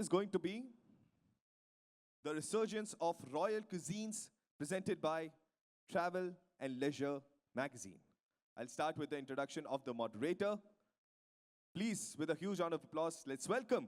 is going to be the resurgence of royal cuisines presented by Travel and Leisure Magazine. I'll start with the introduction of the moderator. Please, with a huge round of applause, let's welcome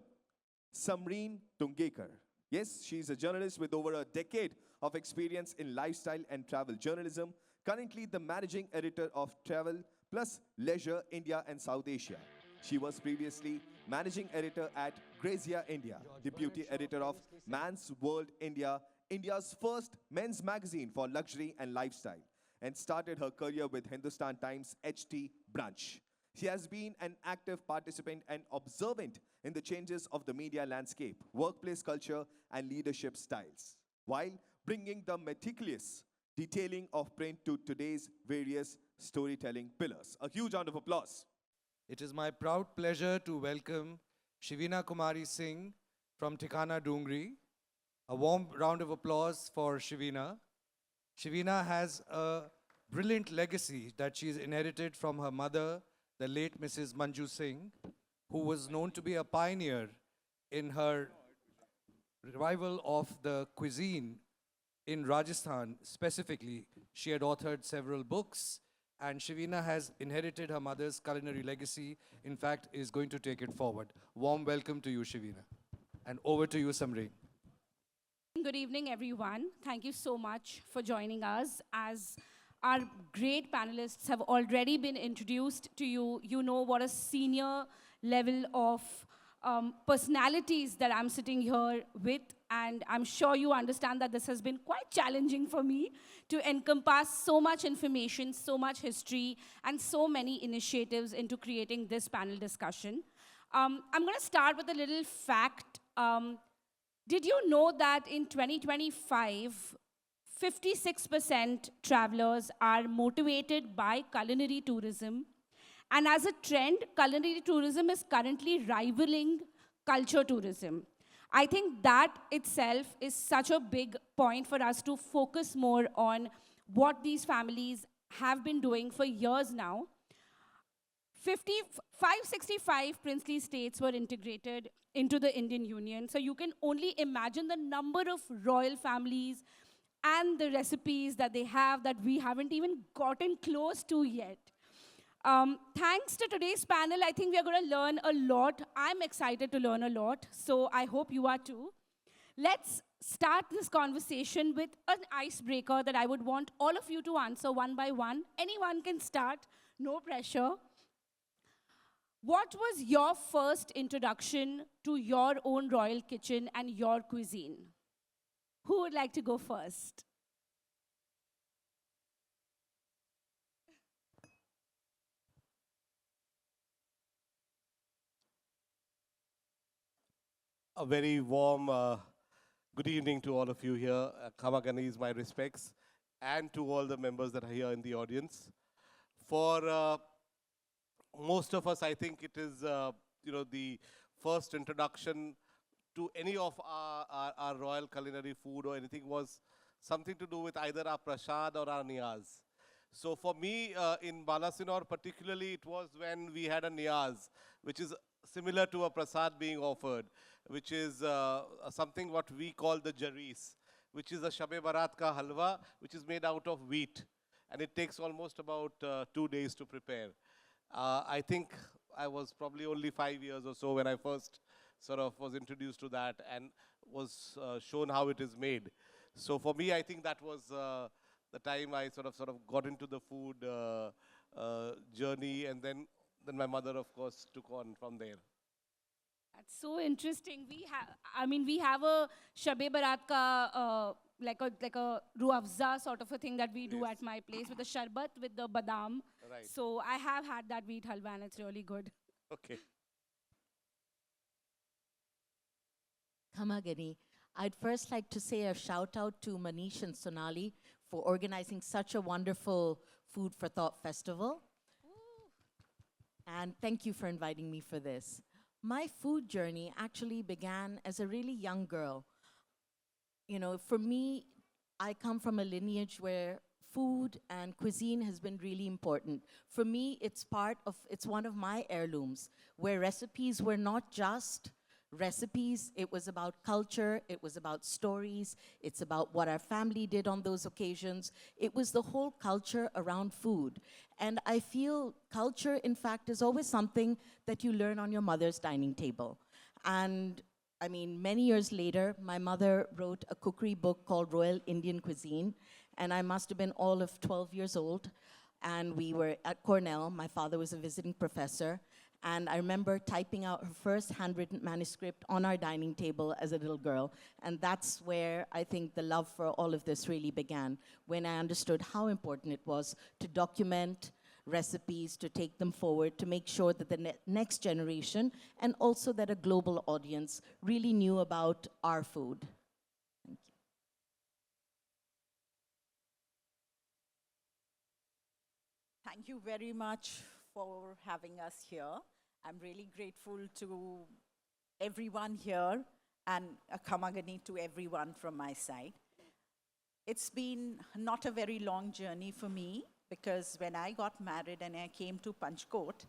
Samreen Tungekar. Yes, she's a journalist with over a decade of experience in lifestyle and travel journalism, currently the managing editor of Travel plus Leisure India and South Asia. She was previously managing editor at Grazia India, deputy editor of Man's World India, India's first men's magazine for luxury and lifestyle, and started her career with Hindustan Times HT branch. She has been an active participant and observant in the changes of the media landscape, workplace culture, and leadership styles, while bringing the meticulous detailing of print to today's various storytelling pillars. A huge round of applause. It is my proud pleasure to welcome Shivina Kumari Singh from Thikana Dungri. A warm round of applause for Shivina. Shivina has a brilliant legacy that she's inherited from her mother, the late Mrs. Manju Singh, who was known to be a pioneer in her revival of the cuisine in Rajasthan. Specifically, she had authored several books, and Shivina has inherited her mother's culinary legacy, in fact, is going to take it forward. Warm welcome to you, Shivina. And over to you, Samreen. Good evening, everyone. Thank you so much for joining us. As our great panelists have already been introduced to you, you know what a senior level of personalities that I'm sitting here with, and I'm sure you understand that this has been quite challenging for me to encompass so much information, so much history, and so many initiatives into creating this panel discussion. I'm going to start with a little fact. Did you know that in 2025, 56% travelers are motivated by culinary tourism? And as a trend, culinary tourism is currently rivaling culture tourism. I think that itself is such a big point for us to focus more on what these families have been doing for years now. 565 princely states were integrated into the Indian Union. So you can only imagine the number of royal families and the recipes that they have that we haven't even gotten close to yet. Thanks to today's panel, I think we are going to learn a lot. I'm excited to learn a lot, so I hope you are too. Let's start this conversation with an icebreaker that I would want all of you to answer one by one. Anyone can start, no pressure. What was your first introduction to your own royal kitchen and your cuisine? Who would like to go first? A very warm good evening to all of you here. Kamagani, my respects, and to all the members that are here in the audience. For most of us, I think it is the first introduction to any of our royal culinary food or anything was something to do with either our prasad or our niyaz. So for me, in Balasinor particularly, it was when we had a niyaz, which is similar to a prasad being offered, which is something what we call the jaris, which is a Shabe Barat ka halwa, which is made out of wheat. And it takes almost about 2 days to prepare. I think I was probably only 5 years or so when I first sort of was introduced to that and was shown how it is made. So for me, I think that was the time I sort of got into the food journey, and then my mother, of course, took on from there. That's so interesting. We have a Shabe Barat ka, like a ruafza sort of a thing that we do at my place with the sharbat, with the badam. Right. So I have had that wheat halwa and it's really good. Okay. Kamagani, I'd first like to say a shout out to Manish and Sonali for organizing such a wonderful Food for Thought festival. And thank you for inviting me for this. My food journey actually began as a really young girl. You know, for me, I come from a lineage where food and cuisine has been really important. For me, it's one of my heirlooms, where recipes were not just recipes, it was about culture, it was about stories, it's about what our family did on those occasions. It was the whole culture around food. And I feel culture, in fact, is always something that you learn on your mother's dining table. And I mean, many years later, my mother wrote a cookery book called Royal Indian Cuisine, and I must have been all of 12 years old. And we were at Cornell. My father was a visiting professor. And I remember typing out her first handwritten manuscript on our dining table as a little girl. And that's where I think the love for all of this really began, when I understood how important it was to document recipes, to take them forward, to make sure that the next generation, and also that a global audience, really knew about our food. Thank you. Thank you very much for having us here. I'm really grateful to everyone here and a Kamagani to everyone from my side. It's been not a very long journey for me, because when I got married and I came to Panchkote,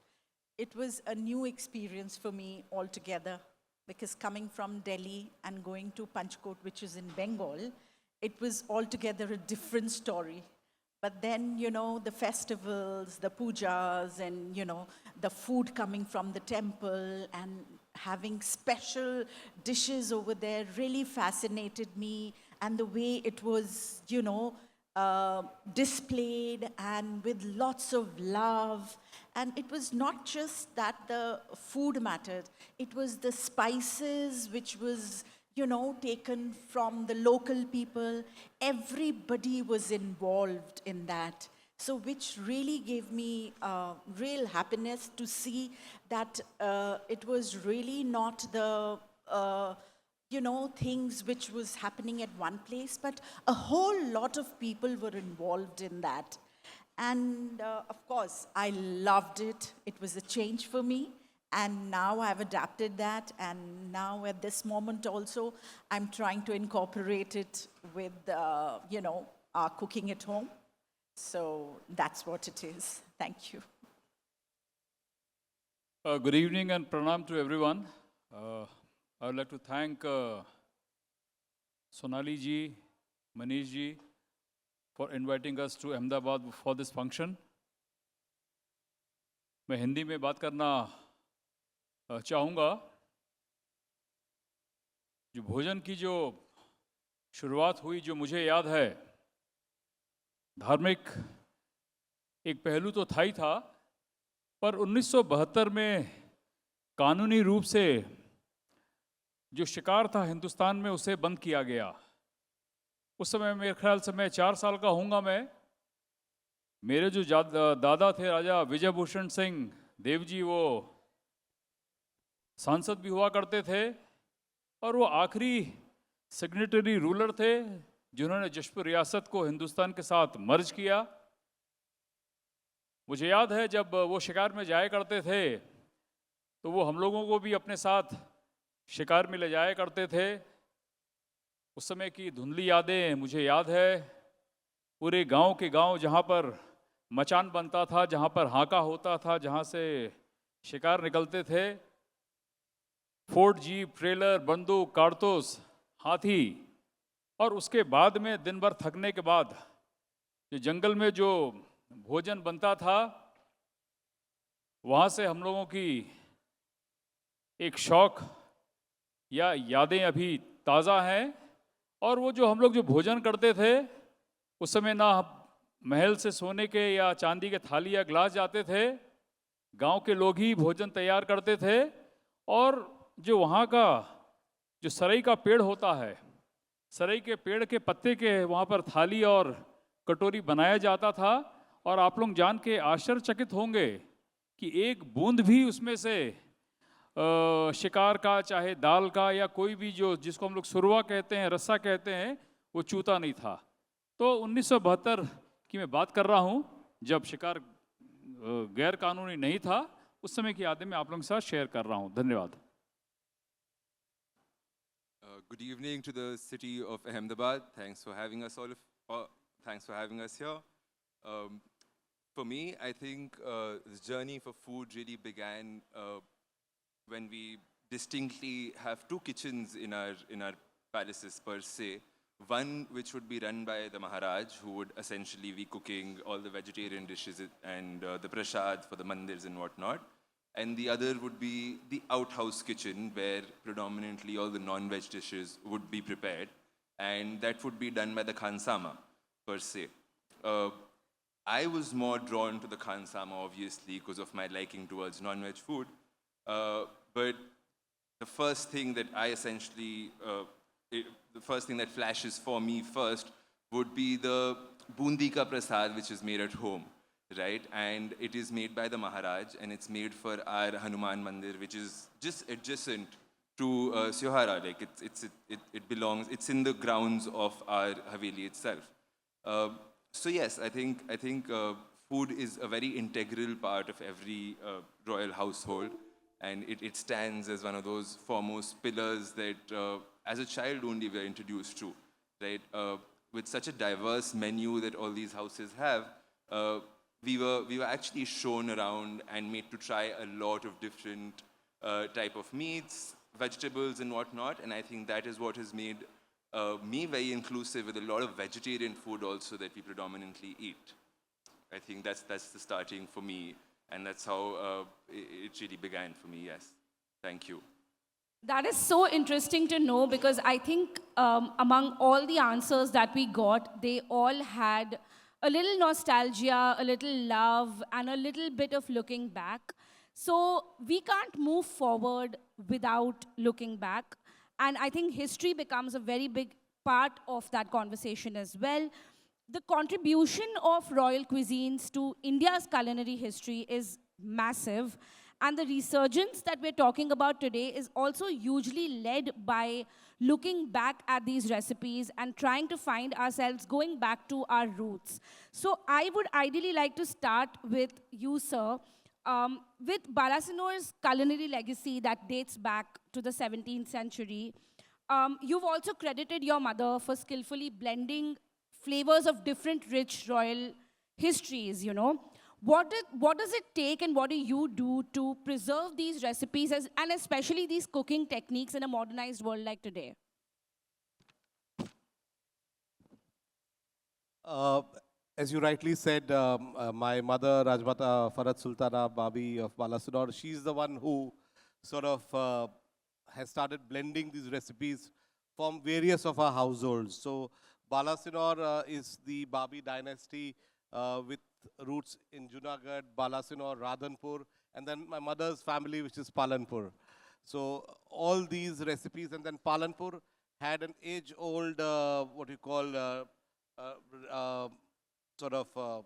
it was a new experience for me altogether, because coming from Delhi and going to Panchkote, which is in Bengal, it was altogether a different story. But then, you know, the festivals, the pujas, and, you know, the food coming from the temple and having special dishes over there really fascinated me. And the way it was, you know, displayed and with lots of love. And it was not just that the food mattered, it was the spices which was, you know, taken from the local people. Everybody was involved in that. So which really gave me real happiness to see that it was really not the you know, things which was happening at one place, but a whole lot of people were involved in that. And of course, I loved it. It was a change for me. And now I've adapted that. And now at this moment also, I'm trying to incorporate it with, you know, our cooking at home. So that's what it is. Thank you. Good evening and pranam to everyone. I would like to thank Sonali ji, Manish ji for inviting us to Ahmedabad for this function. मैं हिंदी में बात करना चाहूँगा। जो भोजन की जो शुरुआत हुई, जो मुझे याद है, धार्मिक एक पहलू तो था ही था, पर 1972 में कानूनी रूप से जो शिकार था हिंदुस्तान में, उसे बंद किया गया। उस समय मेरे ख्याल से मैं 4 साल का होऊंगा। मेरे जो दादा थे राजा विजय भूषण सिंह देव जी, वो सांसद भी हुआ करते थे और वो आखिरी सिग्नेटरी रूलर थे जिन्होंने जशपुर रियासत को हिंदुस्तान के साथ मर्ज किया। मुझे याद है जब वो शिकार में जाया करते थे तो वो हम लोगों को भी अपने साथ शिकार में ले जाया करते थे। उस समय की धुंधली यादें मुझे याद है। पूरे गांव के गांव जहां पर मचान बनता था, जहां पर हाका होता था, जहां से शिकार निकलते थे, फोर्ड, जीप, ट्रेलर, बंदूक, कारतूस, हाथी, और उसके बाद में दिन भर थकने के बाद जो जंगल में जो भोजन बनता था, वहाँ से हम लोगों की एक शौक या यादें अभी ताज़ा हैं। और वो जो हम लोग जो भोजन करते थे, उस समय ना महल से सोने के या चांदी के थाली या गिलास जाते थे, गांव के लोग ही भोजन तैयार करते थे। और जो वहाँ का जो सरई का पेड़ होता है, सरई के पेड़ के पत्ते के वहाँ पर थाली और कटोरी बनाया जाता था। और आप लोग जान के आश्चर्यचकित होंगे कि एक बूंद भी उसमें से शिकार का, चाहे दाल का या कोई भी जो जिसको हम लोग सुरवा कहते हैं, रस्सा कहते हैं, वो चूता नहीं था। तो 1972 की मैं बात कर रहा हूँ, जब शिकार गैर कानूनी नहीं था। उस समय की यादें मैं आप लोगों के साथ शेयर कर रहा हूँ। धन्यवाद। Good evening to the city of Ahmedabad. Thanks for having us thanks for having us here. For me, I think this journey for food really began when we distinctly have two kitchens in our palaces per se. One which would be run by the Maharaj, who would essentially be cooking all the vegetarian dishes and the prasad for the mandirs and whatnot. And the other would be the outhouse kitchen, where predominantly all the non-veg dishes would be prepared. And that would be done by the Khansama, per se. I was more drawn to the Khansama, obviously, because of my liking towards non-veg food. But the first thing that I essentially, the first thing that flashes for me first would be the bundi ka prasad, which is made at home, right? And it is made by the Maharaj, and it's made for our Hanuman Mandir, which is just adjacent to Seohara. Like it belongs, it's in the grounds of our Haveli itself. So yes, I think food is a very integral part of every royal household, and it stands as one of those foremost pillars that as a child only we are introduced to, right? With such a diverse menu that all these houses have, we were actually shown around and made to try a lot of different type of meats, vegetables and whatnot, and I think that is what has made me very inclusive with a lot of vegetarian food also that we predominantly eat. I think that's the starting for me, and that's how it really began for me, yes. Thank you. That is so interesting to know, because I think among all the answers that we got, they all had a little nostalgia, a little love, and a little bit of looking back. So we can't move forward without looking back. And I think history becomes a very big part of that conversation as well. The contribution of royal cuisines to India's culinary history is massive. And the resurgence that we're talking about today is also hugely led by looking back at these recipes and trying to find ourselves going back to our roots. So I would ideally like to start with you, sir. With Balasinor's culinary legacy that dates back to the 17th century, you've also credited your mother for skillfully blending flavors of different rich royal histories, you know. What does it take and what do you do to preserve these recipes and especially these cooking techniques in a modernized world like today? As you rightly said, my mother, Rajmata Sultana Babi of Balasinor, she's the one who sort of has started blending these recipes from various of our households. So Balasinor is the Babi dynasty with roots in Junagadh, Balasinor, Radhanpur, and then my mother's family, which is Palanpur. So all these recipes, and then Palanpur had an age-old, what you call, sort of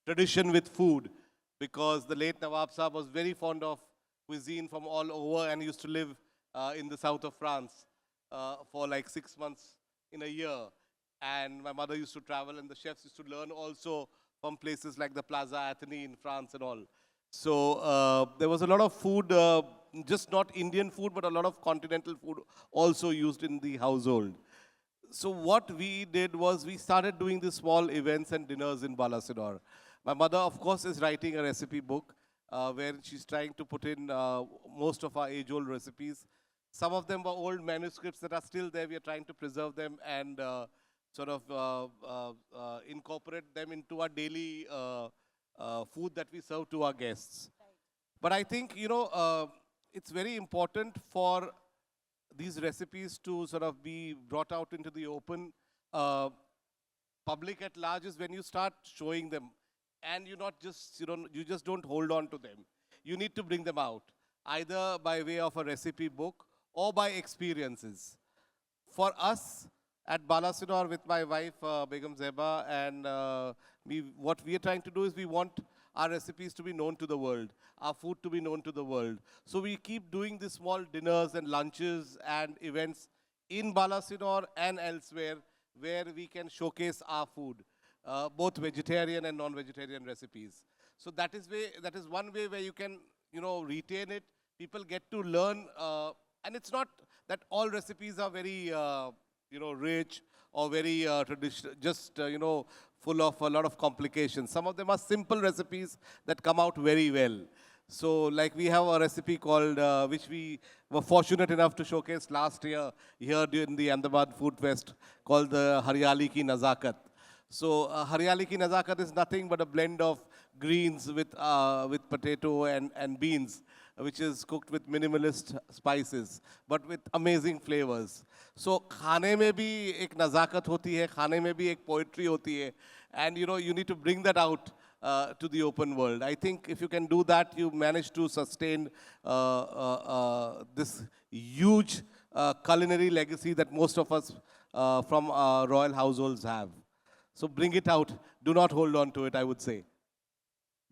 tradition with food, because the late Nawab Sahib was very fond of cuisine from all over and used to live in the south of France for like 6 months in a year. And my mother used to travel, and the chefs used to learn also from places like the Plaza Athénée in France and all. So there was a lot of food, just not Indian food, but a lot of continental food also used in the household. So what we did was we started doing these small events and dinners in Balasinor. My mother, of course, is writing a recipe book where she's trying to put in most of our age-old recipes. Some of them were old manuscripts that are still there. We are trying to preserve them and sort of incorporate them into our daily food that we serve to our guests. Right. But I think, you know, it's very important for these recipes to sort of be brought out into the open. Public at large is when you start showing them, and you just don't hold on to them. You need to bring them out, either by way of a recipe book or by experiences. For us at Balasinor with my wife, Begum Zeba, and what we are trying to do is we want our recipes to be known to the world, our food to be known to the world. So we keep doing these small dinners and lunches and events in Balasinor and elsewhere where we can showcase our food, both vegetarian and non-vegetarian recipes. So that is one way where you can, you know, retain it. People get to learn, and it's not that all recipes are very, you know, rich or very traditional, just, you know, full of a lot of complications. Some of them are simple recipes that come out very well. So like we have a recipe called, which we were fortunate enough to showcase last year here during the Ahmedabad Food Fest, called the Haryali Ki Nazakat. So Haryali Ki Nazakat is nothing but a blend of greens with potato and beans, which is cooked with minimalist spices, but with amazing flavors. So खाने में भी एक नज़ाकत होती है, खाने में भी एक poetry होती है, and you need to bring that out to the open world. I think if you can do that, you manage to sustain this huge culinary legacy that most of us from royal households have. So bring it out. Do not hold on to it, I would say.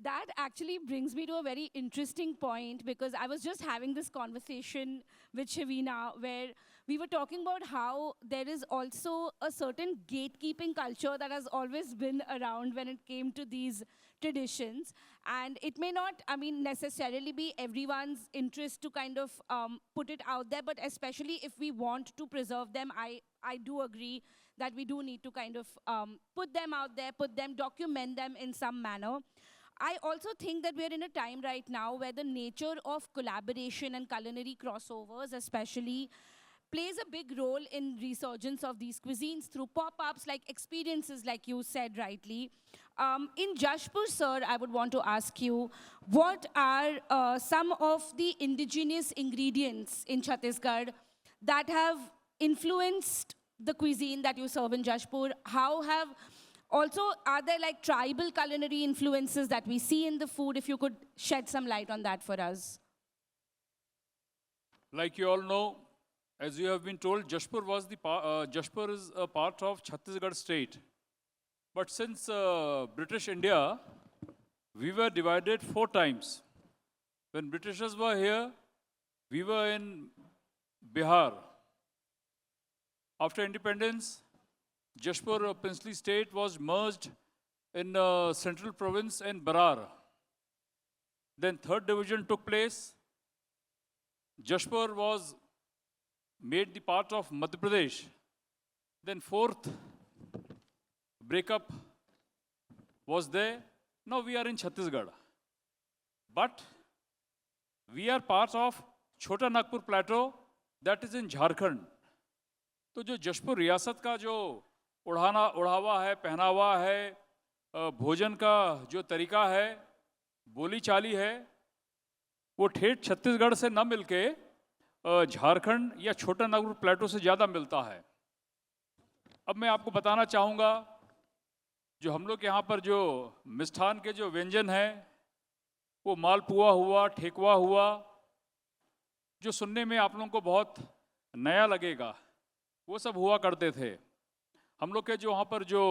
That actually brings me to a very interesting point, because I was just having this conversation with Shavina where we were talking about how there is also a certain gatekeeping culture that has always been around when it came to these traditions. And it may not, necessarily be everyone's interest to kind of put it out there, but especially if we want to preserve them, I do agree that we do need to kind of put them out there, document them in some manner. I also think that we're in a time right now where the nature of collaboration and culinary crossovers especially plays a big role in resurgence of these cuisines through pop-ups, like experiences, like you said rightly. In Jashpur, sir, I would want to ask you, what are some of the indigenous ingredients in Chhattisgarh that have influenced the cuisine that you serve in Jashpur? Also, are there like tribal culinary influences that we see in the food? If you could shed some light on that for us. Like you all know, as you have been told, Jashpur is a part of Chhattisgarh state. But since British India, we were divided 4 times. When Britishers were here, we were in Bihar. After independence, Jashpur princely state was merged in central province in Berar. Then 3rd division took place. Jashpur was made the part of Madhya Pradesh. Then 4th breakup was there. Now we are in Chhattisgarh. But we are part of Chota Nagpur Plateau, that is in Jharkhand. तो जो जशपुर रियासत का जो उड़ावा है, पहनावा है, भोजन का जो तरीका है, बोली चाली है, वो ठेठ छत्तीसगढ़ से न मिलके झारखंड या छोटा नागपुर प्लेटो से ज़्यादा मिलता है. अब मैं आपको बताना चाहूँगा, जो हम लोग यहाँ पर जो मिष्ठान के जो व्यंजन हैं, वो मालपुआ हुआ, ठेकुआ हुआ, जो सुनने में आप लोगों को बहुत नया लगेगा, वो सब हुआ करते थे. हम लोग के जो वहाँ पर जो,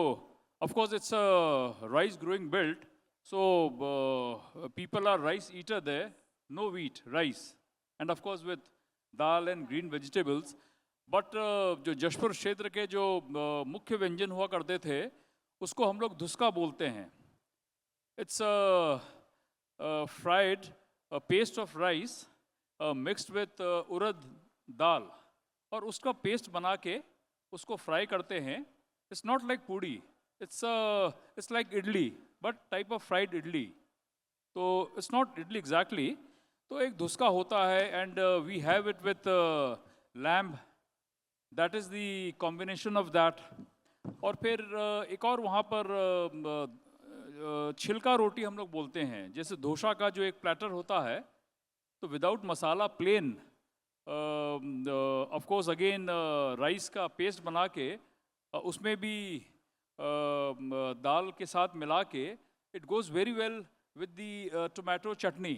of course it's a rice growing belt, so people are rice eater there, no wheat, rice, and of course with dal and green vegetables. But जो जशपुर क्षेत्र के जो मुख्य व्यंजन हुआ करते थे, उसको हम लोग धुसका बोलते हैं. It's fried a paste of rice mixed with urad dal, और उसका पेस्ट बना के उसको फ्राई करते हैं. It's not like pudi, it's like idli, but type of fried idli. So it's not idli exactly. तो एक धुसका होता है, and we have it with lamb. That is the combination of that. और फिर एक और वहाँ पर छिलका रोटी हम लोग बोलते हैं. जैसे डोसा का जो एक प्लेटर होता है, तो without masala plain, of course again rice का पेस्ट बना के उसमें भी दाल के साथ मिला के, it goes very well with the tomato chutney.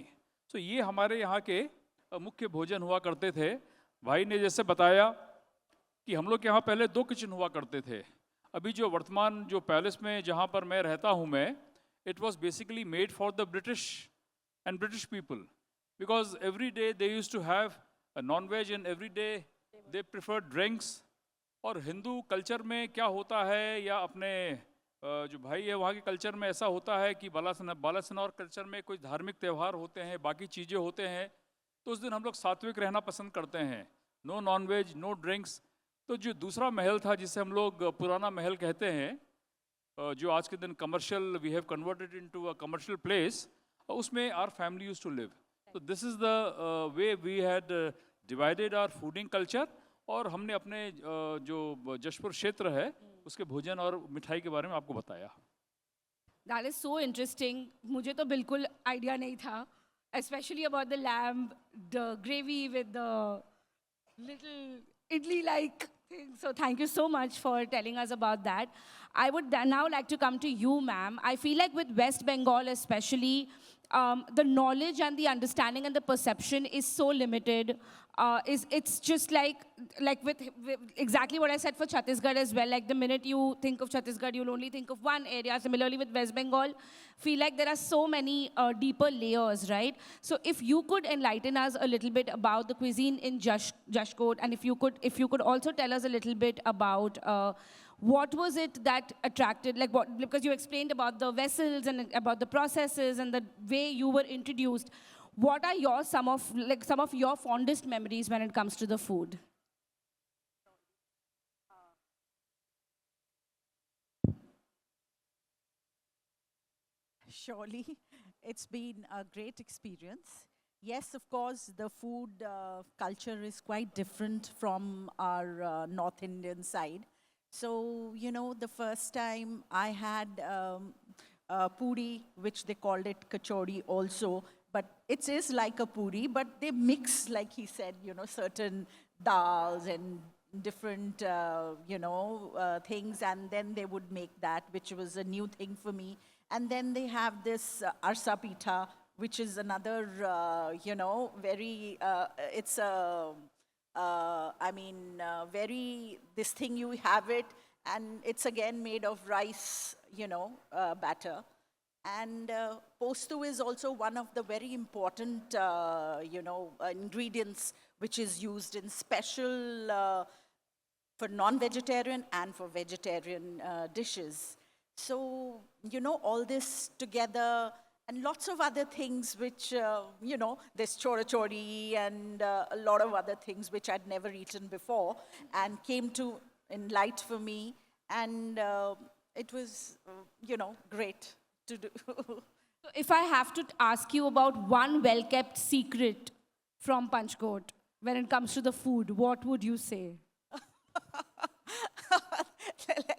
So ये हमारे यहाँ के मुख्य भोजन हुआ करते थे. भाई ने जैसे बताया कि हम लोग के यहाँ पहले 2 किचन हुआ करते थे. अभी जो वर्तमान जो पैलेस में जहाँ पर मैं रहता हूँ मैं, it was basically made for the British and British people, because every day they use to have non-veg and every day they prefer drinks. और हिंदू कल्चर में क्या होता है, या अपने जो भाई है वहाँ के कल्चर में ऐसा होता है कि बालासिनोर कल्चर में कुछ धार्मिक त्यौहार होते हैं, बाकी चीज़ें होते हैं, तो उस दिन हम लोग सात्विक रहना पसंद करते हैं. No non-veg, no drinks. तो जो दूसरा महल था, जिसे हम लोग पुराना महल कहते हैं, जो आज के दिन commercial, we have converted into a commercial place, उसमें our family used to live. So this is the way we had divided our fooding culture. और हमने अपने जो जशपुर क्षेत्र है उसके भोजन और मिठाई के बारे में आपको बताया. That is so interesting. मुझे तो बिल्कुल idea नहीं था, especially about the lamb, the gravy with the little idli-like thing. So thank you so much for telling us about that. I would now like to come to you, ma'am. I feel like with West Bengal especially, the knowledge and the understanding and the perception is so limited. It's just like with exactly what I said for Chhattisgarh as well. Like the minute you think of Chhattisgarh, you'll only think of one area. Similarly with West Bengal, feel like there are so many deeper layers, right? So if you could enlighten us a little bit about the cuisine in Jashkot, and if you could also tell us a little bit about what was it that attracted, like what, because you explained about the vessels and about the processes and the way you were introduced. What are some of your fondest memories when it comes to the food? Surely, it's been a great experience. Yes, of course, the food culture is quite different from our North Indian side. So, you know, the first time I had puri, which they called it kachori also, but it is like a puri, but they mix, like he said, you know, certain dals and different, things, and then they would make that, which was a new thing for me. And then they have this arsa pita, which is another, very, it's a, very, this thing you have it, and it's again made of rice, batter. And postu is also one of the very important, ingredients which is used in special for non-vegetarian and for vegetarian dishes. So, all this together and lots of other things which, there's chorachori and a lot of other things which I'd never eaten before and came to in light for me. And it was, great to do. So if I have to ask you about one well-kept secret from Panchkote when it comes to the food, what would you say?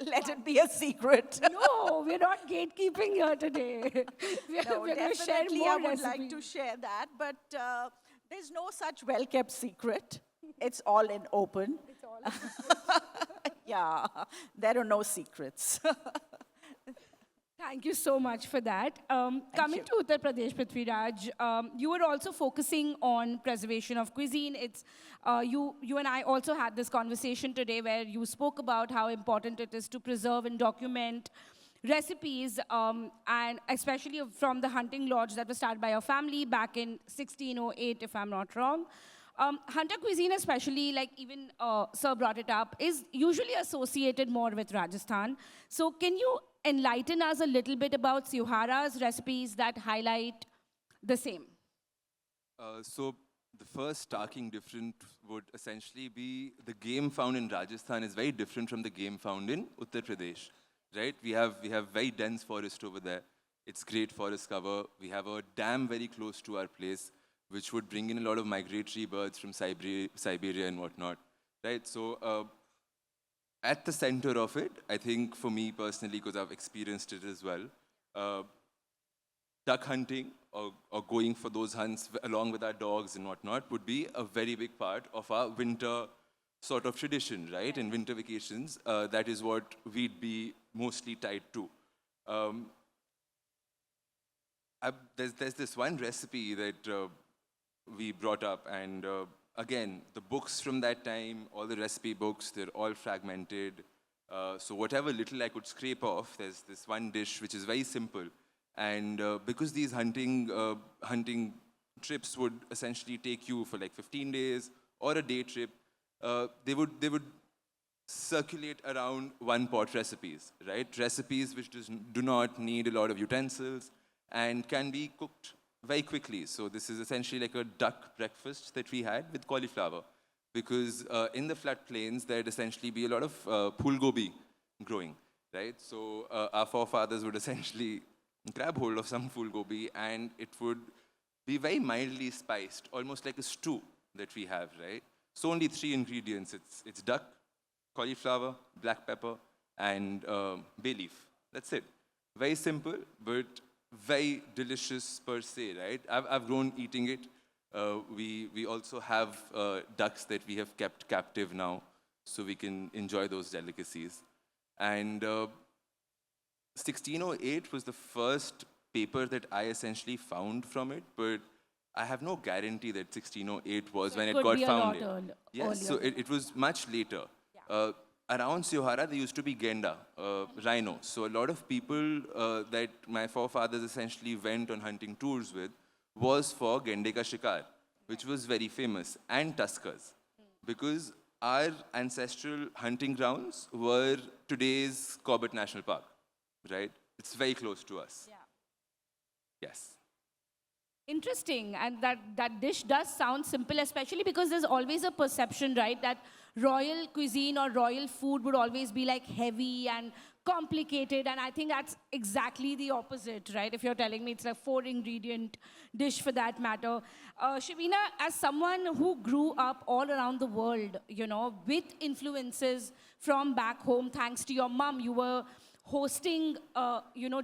Let it be a secret. No, we're not gatekeeping here today. We're going to share Definitely more I would recipes. like to share that, but there's no such well-kept secret. It's all in open. It's all Yeah, there are no secrets. Thank you so much for that. Coming to Uttar Pradesh, Prithviraj, you were also focusing on preservation of cuisine. It's you and I also had this conversation today where you spoke about how important it is to preserve and document recipes, and especially from the hunting lodge that was started by your family back in 1608, if I'm not wrong. Hunter cuisine especially, like even Sir brought it up, is usually associated more with Rajasthan. So can you enlighten us a little bit about Seohara's recipes that highlight the same? So the first starking difference would essentially be the game found in Rajasthan is very different from the game found in Uttar Pradesh, right? We have very dense forest over there. It's great forest cover. We have a dam very close to our place, which would bring in a lot of migratory birds from Siberia and whatnot, right? So at the center of it, I think for me personally, because I've experienced it as well, duck hunting or going for those hunts along with our dogs and whatnot would be a very big part of our winter sort of tradition, right? In winter vacations, that is what we'd be mostly tied to. There's this one recipe that we brought up, and again, the books from that time, all the recipe books, they're all fragmented. So whatever little I could scrape off, there's this one dish which is very simple. And because these hunting trips would essentially take you for like 15 days or a day trip, they would circulate around one-pot recipes, right? Recipes which do not need a lot of utensils and can be cooked very quickly. So this is essentially like a duck breakfast that we had with cauliflower, because in the floodplains, there'd essentially be a lot of phul gobi growing, right? So our forefathers would essentially grab hold of some full gobi, and it would be very mildly spiced, almost like a stew that we have, right? So only 3 ingredients. It's duck, cauliflower, black pepper, and bay leaf. That's it. Very simple, but very delicious per se, right? I've grown eating it. We also have ducks that we have kept captive now, so we can enjoy those delicacies. And 1608 was the first paper that I essentially found from it, but I have no guarantee that 1608 was when it got found. Yes, so it was much later. Yeah. Around Seohara, there used to be genda, rhino. So a lot of people that my forefathers essentially went on hunting tours with was for gende ka shikar, which was very famous, and tuskers. Because our ancestral hunting grounds were today's Corbett National Park, right? It's very close to us. Yeah. Yes. Interesting, and that dish does sound simple, especially because there's always a perception, right, that royal cuisine or royal food would always be like heavy and complicated, and I think that's exactly the opposite, right? If you're telling me it's a 4-ingredient dish for that matter. Shavina, as someone who grew up all around the world, you know, with influences from back home, thanks to your mom, you were hosting,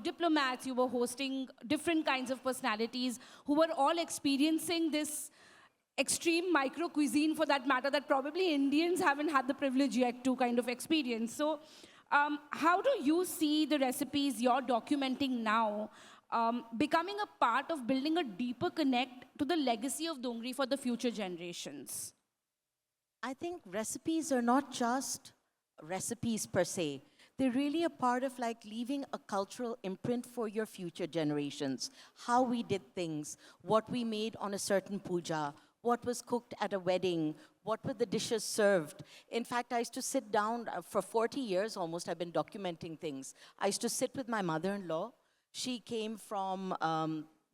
diplomats, you were hosting different kinds of personalities who were all experiencing this extreme micro cuisine, for that matter, that probably Indians haven't had the privilege yet to kind of experience. So how do you see the recipes you're documenting now becoming a part of building a deeper connect to the legacy of Dongri for the future generations? I think recipes are not just recipes per se. They're really a part of like leaving a cultural imprint for your future generations. How we did things, what we made on a certain puja, what was cooked at a wedding, what were the dishes served. In fact, I used to sit down for 40 years almost, I've been documenting things. I used to sit with my mother-in-law. She came from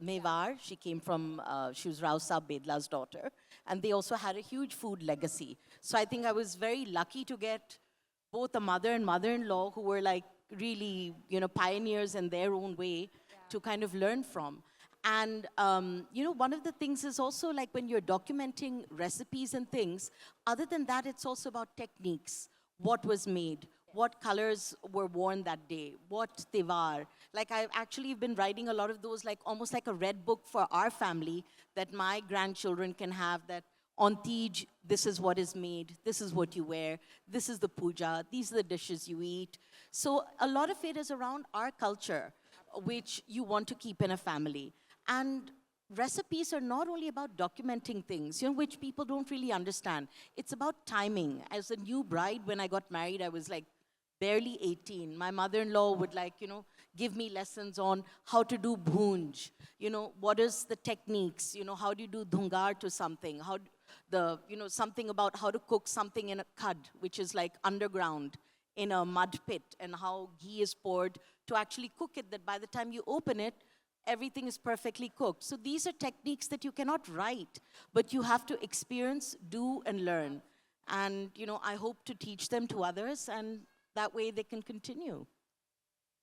Mewar. She came from, she was Rao Saab Bedla's daughter. And they also had a huge food legacy. So I think I was very lucky to get both a mother and mother-in-law who were like really, pioneers in their own way to kind of learn from. And, one of the things is also like when you're documenting recipes and things, other than that, it's also about techniques, what was made, what colors were worn that day, what tewar. Like I've actually been writing a lot of those, like almost like a red book for our family that my grandchildren can have, that on Tej, this is what is made, this is what you wear, this is the puja, these are the dishes you eat. So a lot of it is around our culture, which you want to keep in a family. And recipes are not only about documenting things, which people don't really understand. It's about timing. As a new bride, when I got married, I was like barely 18. My mother-in-law would give me lessons on how to do bhunj. What is the techniques? How do you do dhungar to something? Something about how to cook something in a khad, which is like underground in a mud pit, and how ghee is poured to actually cook it, that by the time you open it, everything is perfectly cooked. So these are techniques that you cannot write, but you have to experience, do, and learn. And, I hope to teach them to others, and that way they can continue.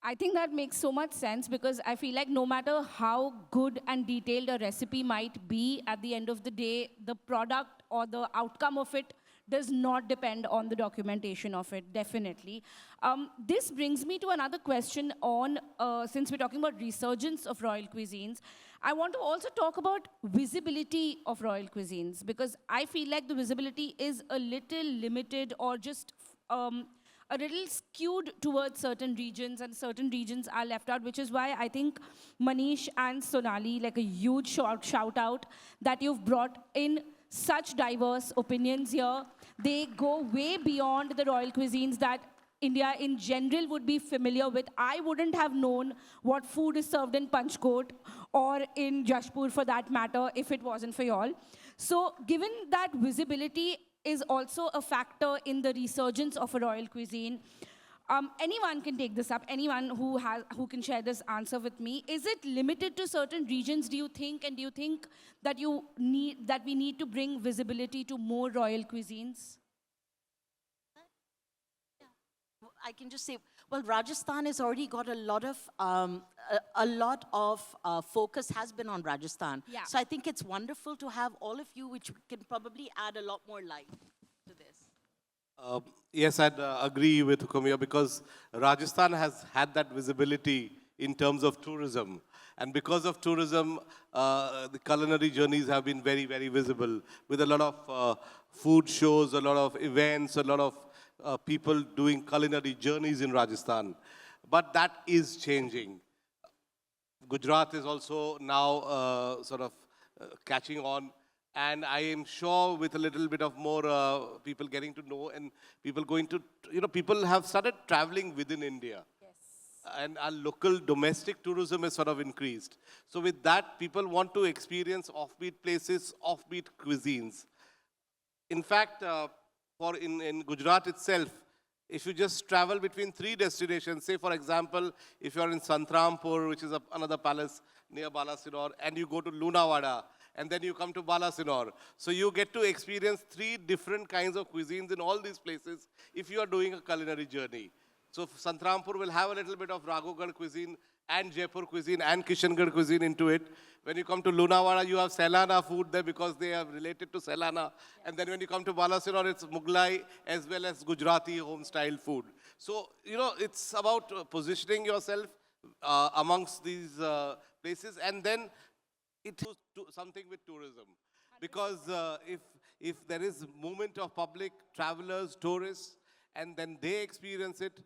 I think that makes so much sense, because I feel like no matter how good and detailed a recipe might be, at the end of the day, the product or the outcome of it does not depend on the documentation of it, definitely. This brings me to another question on, since we're talking about resurgence of royal cuisines, I want to also talk about visibility of royal cuisines, because I feel like the visibility is a little limited, or just a little skewed towards certain regions, and certain regions are left out, which is why I think Manish and Sonali, like a huge shout out that you've brought in such diverse opinions here. They go way beyond the royal cuisines that India in general would be familiar with. I wouldn't have known what food is served in Panchkote or in Jashpur, for that matter, if it wasn't for y'all. So given that visibility is also a factor in the resurgence of a royal cuisine, anyone can take this up, anyone who can share this answer with me. Is it limited to certain regions, do you think? And do you think that we need to bring visibility to more royal cuisines? I can just say, Well, Rajasthan has already got a lot of focus has been on Rajasthan. Yeah. So I think it's wonderful to have all of you, which can probably add a lot more light to this. Yes, I'd agree with Hukumia because Rajasthan has had that visibility in terms of tourism. And because of tourism, the culinary journeys have been very, very visible with a lot of food shows, a lot of events, a lot of people doing culinary journeys in Rajasthan. But that is changing. Gujarat is also now sort of catching on. And I am sure with a little bit of more people getting to know and people going to, people have started traveling within India. And our local domestic tourism has sort of increased. So with that, people want to experience offbeat places, offbeat cuisines. In fact, in Gujarat itself, if you just travel between 3 destinations, say for example, if you're in Santrampur, which is another palace near Balasinor, and you go to Lunawada, and then you come to Balasinor. So you get to experience 3 different kinds of cuisines in all these places if you are doing a culinary journey. So Santrampur will have a little bit of Raghugarh cuisine and Jaipur cuisine and Kishangarh cuisine into it. When you come to Lunawada, you have Sailana food there because they are related to Sailana. And then when you come to Balasinor, it's Mughlai as well as Gujarati home-style food. So, it's about positioning yourself amongst these places, and then it goes to something with tourism. Because if there is movement of public, travelers, tourists, and then they experience it,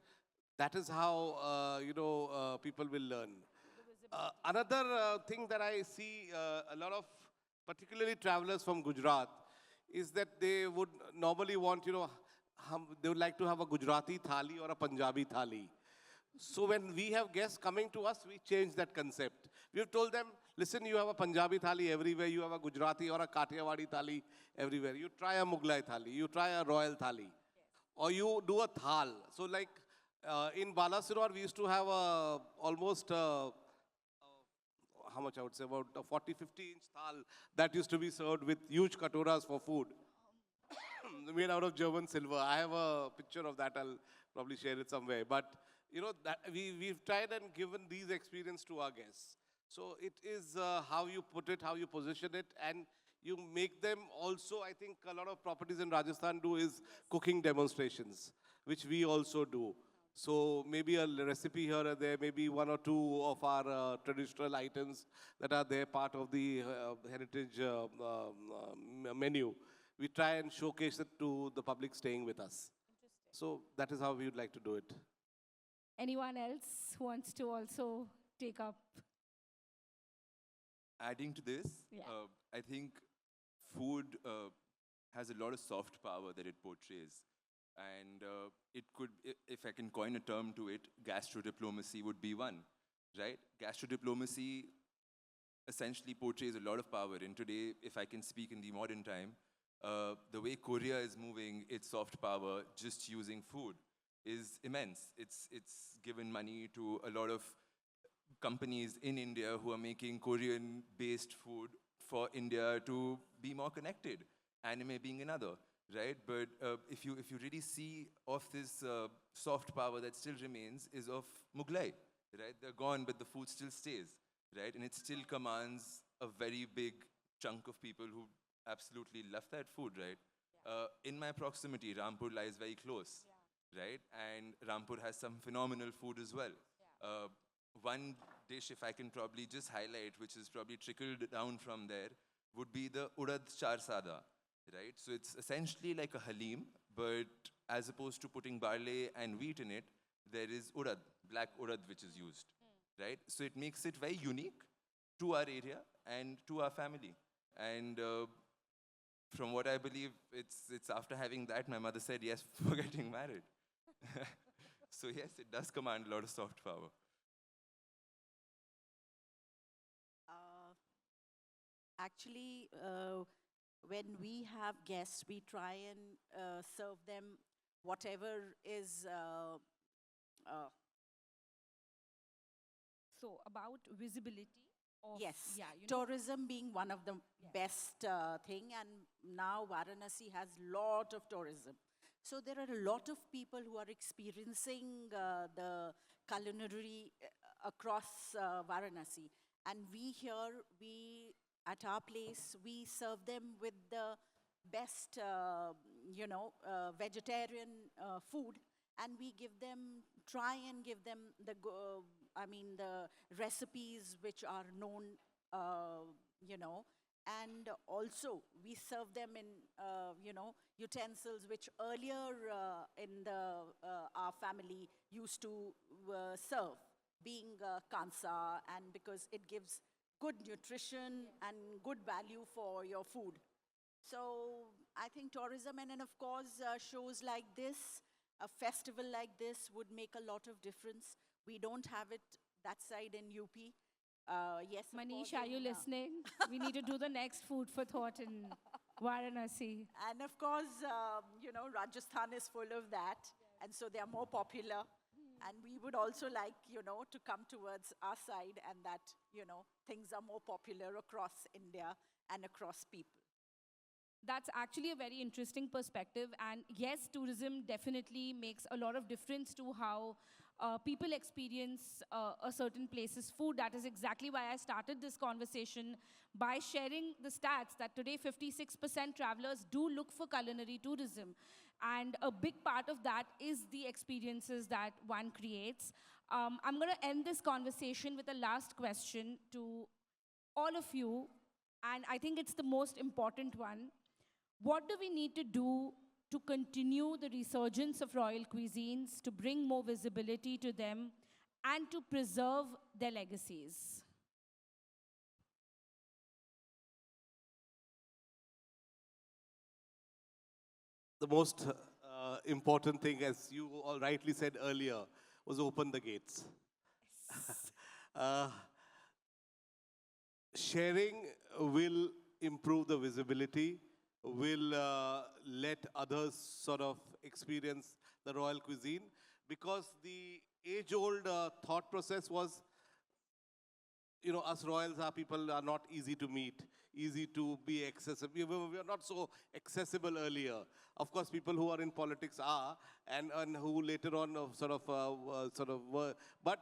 that is how, people will learn. Another thing that I see a lot of, particularly travelers from Gujarat, is that they would normally want, they would like to have a Gujarati thali or a Punjabi thali. So when we have guests coming to us, we change that concept. We have told them, listen, you have a Punjabi thali everywhere, you have a Gujarati or a Kathiawadi thali everywhere. You try a Mughlai thali, you try a royal thali, or you do a thal. So like in Balasinor, we used to have almost, how much I would say, about a 40, 50-inch thal that used to be served with huge katoras for food, made out of German silver. I have a picture of that, I'll probably share it somewhere. But that we've tried and given these experience to our guests. So it is how you put it, how you position it, and you make them also, I think a lot of properties in Rajasthan do is cooking demonstrations, which we also do. So maybe a recipe here or there, maybe 1 or 2 of our traditional items that are there, part of the heritage menu. We try and showcase it to the public staying with us. So that is how we would like to do it. Anyone else who wants to also take up? Adding to this, Yeah. I think food has a lot of soft power that it portrays. And it could, if I can coin a term to it, gastrodiplomacy would be one, right? Gastrodiplomacy essentially portrays a lot of power. And today, if I can speak in the modern time, the way Korea is moving its soft power just using food is immense. It's given money to a lot of companies in India who are making Korean-based food for India to be more connected, anime being another. Right, but if you really see of this soft power that still remains is of Mughlai, right? They're gone, but the food still stays, right? And it still commands a very big chunk of people who absolutely love that food, right? Yeah. In my proximity, Rampur lies very close, right? And Rampur has some phenomenal food as well. Yeah. One dish, if I can probably just highlight, which is probably trickled down from there, would be the Urad Char Sada. Right? So it's essentially like a halim, but as opposed to putting barley and wheat in it, there is urad, black urad, which is used. Right? So it makes it very unique to our area and to our family. And from what I believe, it's after having that, my mother said, yes, for getting married. So yes, it does command a lot of soft power. Actually, when we have guests, we try and serve them whatever is. So about visibility of Yes, yeah, tourism being one of the best thing, and now Varanasi has lot of tourism. So there are a lot of people who are experiencing the culinary across Varanasi. And we here, at our place, we serve them with the best, vegetarian food. And we try and give them the recipes which are known, and also we serve them in, utensils which earlier our family used to serve, being kansa, and because it gives good nutrition and good value for your food. So I think tourism and of course shows like this, a festival like this would make a lot of difference. We don't have it that side in UP. Yes, of Manish, course, are you listening? We need to do the next food for thought in Varanasi. And of course, Rajasthan is full of that. And so they are more popular. And we would also like, to come towards our side and that, things are more popular across India and across people. That's actually a very interesting perspective. And yes, tourism definitely makes a lot of difference to how people experience a certain place's food. That is exactly why I started this conversation by sharing the stats that today 56% travelers do look for culinary tourism. And a big part of that is the experiences that one creates. I'm going to end this conversation with a last question to all of you. And I think it's the most important one. What do we need to do to continue the resurgence of royal cuisines, to bring more visibility to them, and to preserve their legacies? The most important thing, as you all rightly said earlier, was open the gates. Sharing will improve the visibility, will let others sort of experience the royal cuisine, because the age-old thought process was, us royals people are not easy to meet, easy to be accessible. We were not so accessible earlier. Of course, people who are in politics are, and who later on were. But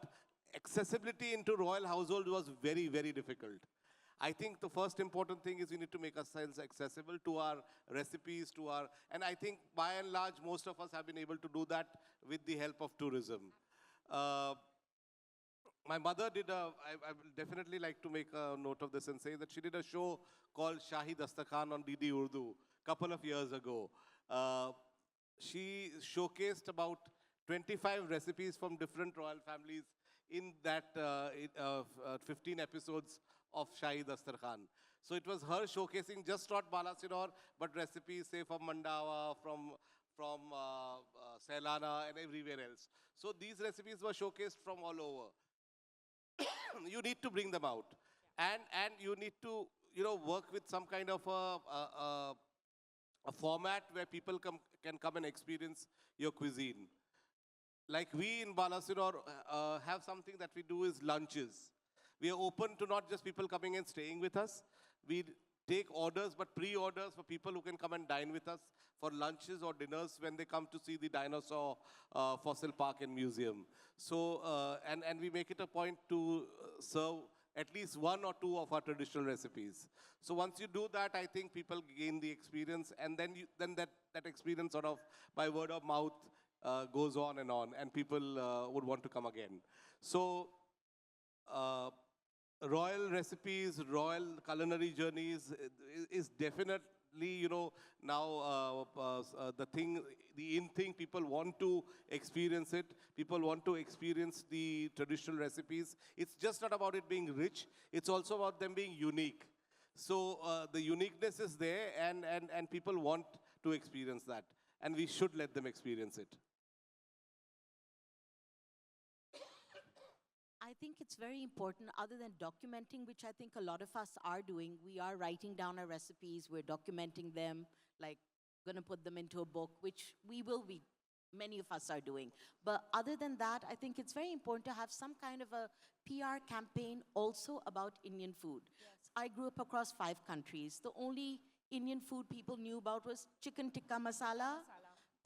accessibility into royal household was very, very difficult. I think the first important thing is we need to make ourselves accessible to our recipes, and I think by and large, most of us have been able to do that with the help of tourism. My mother did I will definitely like to make a note of this and say that she did a show called Shahi Dastakhan on DD Urdu a couple of years ago. She showcased about 25 recipes from different royal families in that 15 episodes of Shahi Dastarkhan. So it was her showcasing just not Balasinor, but recipes, say, from Mandawa, from Sailana, and everywhere else. So these recipes were showcased from all over. You need to bring them out. And you need to, work with some kind of a format where people can come and experience your cuisine. Like we in Balasinor have something that we do is lunches. We are open to not just people coming and staying with us. We take orders, but pre-orders for people who can come and dine with us for lunches or dinners when they come to see the dinosaur fossil park and museum. So, and we make it a point to serve at least one or two of our traditional recipes. So once you do that, I think people gain the experience, and then that experience sort of by word of mouth goes on, and people would want to come again. So, royal recipes, royal culinary journeys is definitely, now the in thing, people want to experience it. People want to experience the traditional recipes. It's just not about it being rich. It's also about them being unique. So the uniqueness is there, and people want to experience that. And we should let them experience it. I think it's very important, other than documenting, which I think a lot of us are doing. We are writing down our recipes, we're documenting them, like going to put them into a book, which many of us are doing. But other than that, I think it's very important to have some kind of a PR campaign also about Indian food. Yes. I grew up across 5 countries. The only Indian food people knew about was chicken tikka masala,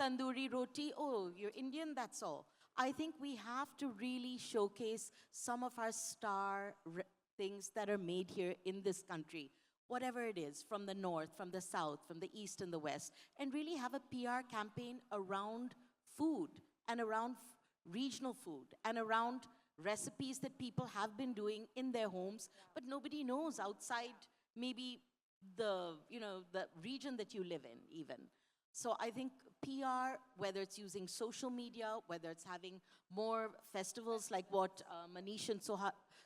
tandoori roti, oh, you're Indian, that's all. I think we have to really showcase some of our things that are made here in this country, whatever it is, from the north, from the south, from the east and the west, and really have a PR campaign around food and around regional food and around recipes that people have been doing in their homes, but nobody knows outside maybe the, the region that you live in even. So I think PR, whether it's using social media, whether it's having more festivals like what Manish and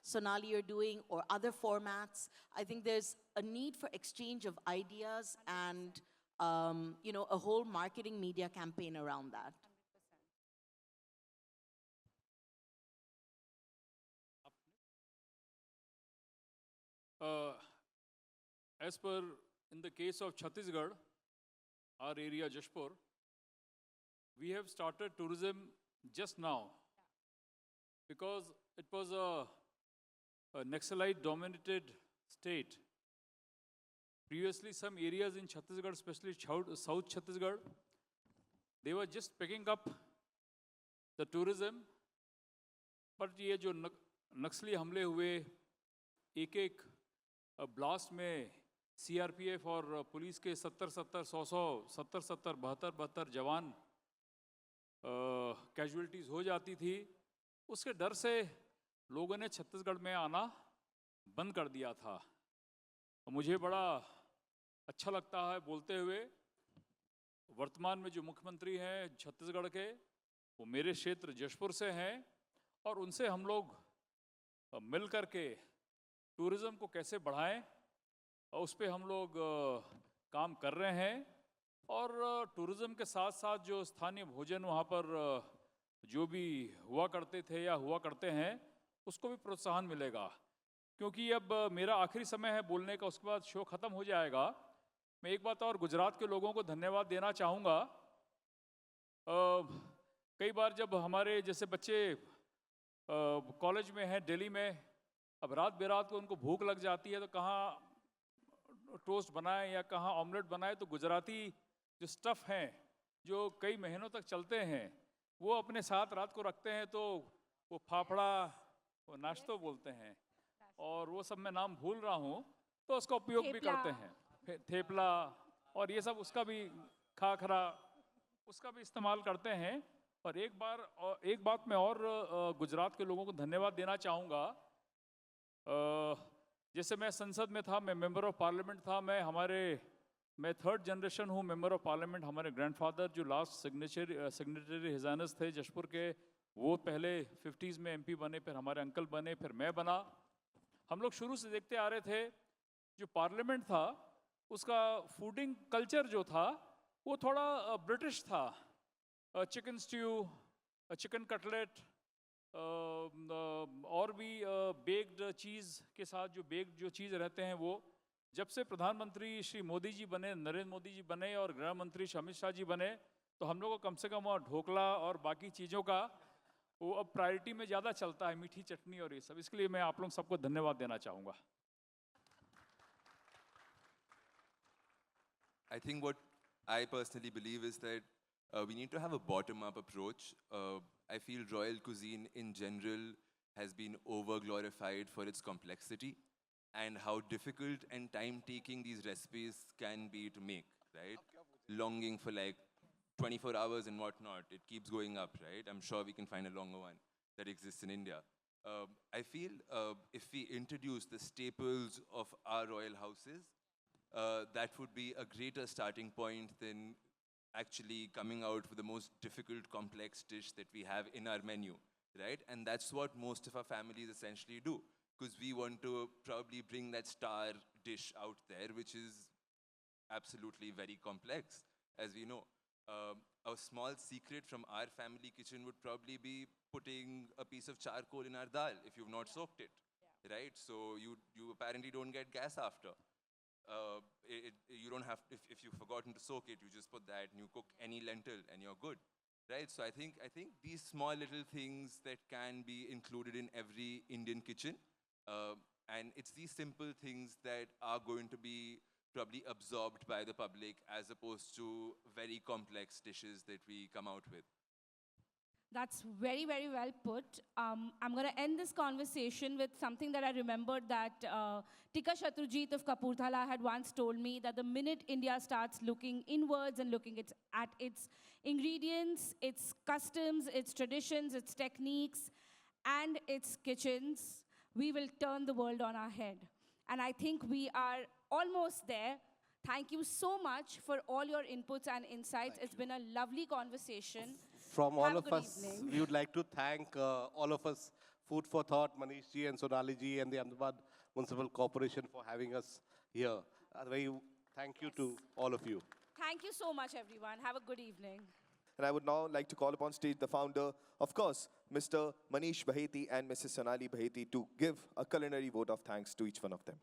Sonali are doing, or other formats, I think there's a need for exchange of ideas and a whole marketing media campaign around that. As per in the case of Chhattisgarh, our area Jashpur, we have started tourism just now because it was a Naxalite dominated state. Previously, some areas in Chhattisgarh, especially South Chhattisgarh, they were just picking up the tourism. But ये जो नक्सली हमले हुए, एक blast में CRPF और police के 70 जवान casualties हो जाती थी, उसके डर से लोगों ने छत्तीसगढ़ में आना बंद कर दिया था. मुझे बड़ा अच्छा लगता है बोलते हुए, वर्तमान में जो मुख्यमंत्री हैं छत्तीसगढ़ के, वो मेरे क्षेत्र जशपुर से हैं और उनसे हम लोग मिल कर के टूरिज़्म को कैसे बढ़ाएं, उस पे हम लोग काम कर रहे हैं. और टूरिज़्म के साथ साथ जो स्थानीय भोजन वहाँ पर जो भी हुआ करते थे या हुआ करते हैं, उसको भी प्रोत्साहन मिलेगा. क्योंकि अब मेरा आखिरी समय है बोलने का, उसके बाद शो ख़त्म हो जाएगा. मैं एक बात और गुजरात के लोगों को धन्यवाद देना चाहूँगा. कई बार जब हमारे जैसे बच्चे कॉलेज में हैं दिल्ली में, अब रात बेरात को उनको भूख लग जाती है, तो कहाँ टोस्ट बनाए या कहाँ ऑमलेट बनाए, तो गुजराती जो स्टफ़ हैं जो कई महीनों तक चलते हैं, वो अपने साथ रात को रखते हैं. तो वो फाफड़ा, वो नाश्तो बोलते हैं, और वो सब मैं नाम भूल रहा हूँ, तो उसका उपयोग भी करते हैं. थेपला और ये सब, उसका भी खाखरा, उसका भी इस्तेमाल करते हैं. और एक बात मैं और गुजरात के लोगों को धन्यवाद देना चाहूँगा. जैसे मैं संसद में था, मैं मेंबर ऑफ पार्लियामेंट था, मैं थर्ड जनरेशन हूँ मेंबर ऑफ पार्लियामेंट. हमारे ग्रैंडफादर जो लास्ट सिग्नेटरी हिजानस थे जशपुर के, वो पहले 50s में MP बने, फिर हमारे अंकल बने, फिर मैं बना. हम लोग शुरू से देखते आ रहे थे, जो पार्लियामेंट था उसका फूडिंग कल्चर जो था वो थोड़ा ब्रिटिश था. चिकन स्ट्यू, चिकन कटलेट, और भी बेक्ड चीज़ के साथ जो बेक्ड जो चीज़ रहते हैं, वो जब से प्रधानमंत्री श्री मोदी जी बने, नरेंद्र मोदी जी बने और गृह मंत्री श्री अमित शाह जी बने, तो हम लोग को कम से कम और ढोकला और बाकी चीज़ों का वो अब प्रायोरिटी में ज़्यादा चलता है, मीठी चटनी और ये सब. इसके लिए मैं आप लोग सबको धन्यवाद देना चाहूँगा. I think what I personally believe is that we need to have a bottom-up approach. I feel royal cuisine in general has been over-glorified for its complexity and how difficult and time-taking these recipes can be to make, right? Longing for like 24 hours and whatnot. It keeps going up, right? I'm sure we can find a longer one that exists in India. I feel if we introduce the staples of our royal houses, that would be a greater starting point than actually coming out with the most difficult, complex dish that we have in our menu, right? And that's what most of our families essentially do, because we want to probably bring that star dish out there, which is absolutely very complex, as we know. A small secret from our family kitchen would probably be putting a piece of charcoal in our dal if you've not soaked it, right? So you apparently don't get gas after. You don't have, if you've forgotten to soak it, you just put that and you cook any lentil and you're good, right? So I think these small little things that can be included in every Indian kitchen, and it's these simple things that are going to be probably absorbed by the public as opposed to very complex dishes that we come out with. That's very, very well put. I'm going to end this conversation with something that I remembered that Tika Shatrujit of Kapurthala had once told me, that the minute India starts looking inwards and looking at its ingredients, its customs, its traditions, its techniques, and its kitchens, we will turn the world on our head. And I think we are almost there. Thank you so much for all your inputs and insights. It's been a lovely conversation. From Have all a of good us, evening. we would like to thank all of us, Food for Thought, Manish ji and Sonali ji and the Ahmedabad Municipal Corporation for having us here. Thank you to all of you. Thank you so much, everyone. Have a good evening. And I would now like to call upon stage the founder, of course, Mr. Manish Baheti and Mrs. Sonali Baheti, to give a culinary vote of thanks to each one of them.